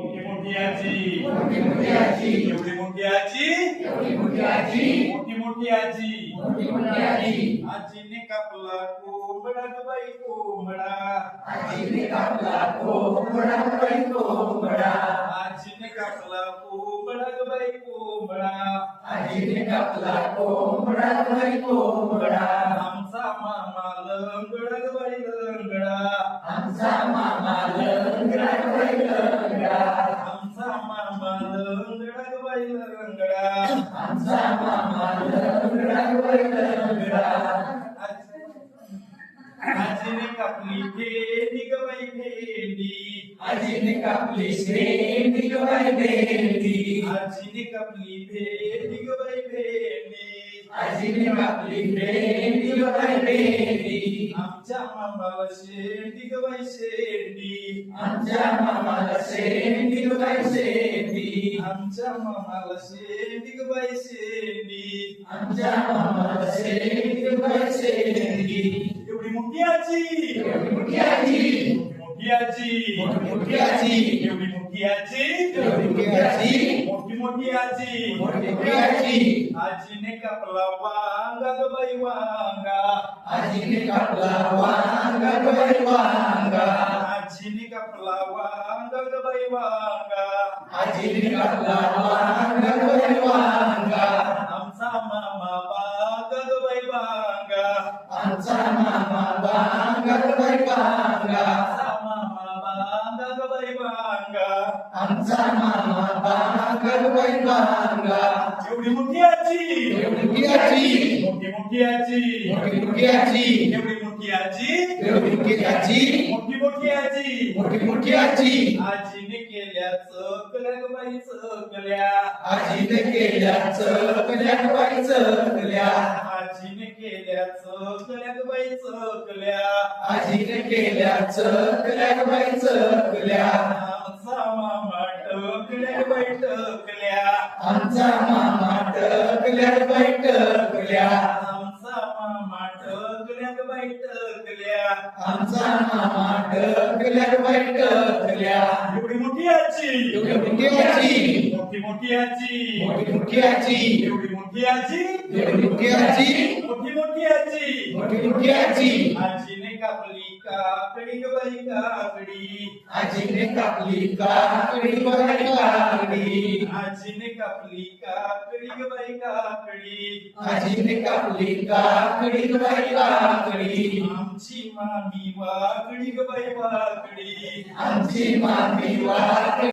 मोठी आजी मोठी मोठी आजी एवढी मोठी आजी एवढी मोठी आजी मोठी मोठी आजी मोठी मोठी आजी आजीने कापला कोंबडा ग बाई कोंबडा आजीने कापला कोंबडा बाई कोंबडा आजीने कापला कोंबडा ग बाई कोंबडा आजीने कापला कोंबडा बाई कोंबडा आमचा मामा लंगडा ग बाई लंगडा आमचा मामा लंगडा बाई लंगडा आमचा मामा लंगडा ग बाई लंगडा आमचा मामा लंगडा बाई लंगडा आजीने कापली भेंडी ग बाई भेंडी आजीने कापली भेंडी ग बाई भेंडी आजीने कापली भेंडी ग बाई भेंडी आजीने कापली भेंडी ग बाई भेंडी आमच्या मामाला शेंडी ग बाई शेंडी आमच्या मामाला शेंडी ग बाई शेंडी आमच्या मामाला शेंडी ग बाई शेंडी आमच्या मामाला शेंडी ग बाई शेंडी एवढी मोठी आजी एवढी मोठी आजी मोठी आजी मोठी मोठी आजी एवढी मोठी आजी एवढी मोठी आजी मोठी मोठी आजी मोठी मोठी आजी आजीने कापला वांगा ग बाई वांगा आजीने कापला वांगा ग बाई वांगा आजीने कापला वांगा ग बाई वांगा आजीने कापला वांगा ग बाई वांगा आमचा मामा बागा ग बाई बागा आमचा मामा वांगा ग बाई वांगा आमचा मामा बागा ग बाई बागा आमचा मामा वांगा ग बाई वांगा एवढी मोठी आजी एवढी मोठी आजी मोठी मोठी आजी मोठी मोठी आजी एवढी मोठी आजी एवढी मोठी आजी मोठी मोठी आजी मोठी मोठी आजी आजीने केल्या चकल्या ग बाई चकल्या आजीने केल्या चकल्या ग बाई चकल्या आजीने केल्या चकल्या ग बाई चकल्या आजीने केल्या चकल्या ग बाई चकल्या आमचा मामा टकल्या ग बाई टकल्या आमचा मामा टकल्या ग बाई टकल्या आमचा मामा टकल्या ग बाई टकल्या आमचा मामा टकल्या ग बाई टकल्या एवढी मोठी आजी एवढी मोठी आजी मोठी मोठी आजी मोठी मोठी आजी एवढी मोठी आजी एवढी मोठी आजी मोठी मोठी आजी मोठी मोठी आजी आजीने कापली काकडी ग बाई काकडी आजीने कापली काकडी ग बाई काकडी आजीने कापली काकडी ग बाई काकडी आजीने कापली काकडी ग बाई काकडी आमची मामी वाकडी ग बाई वाकडी आमची मामी वाकडी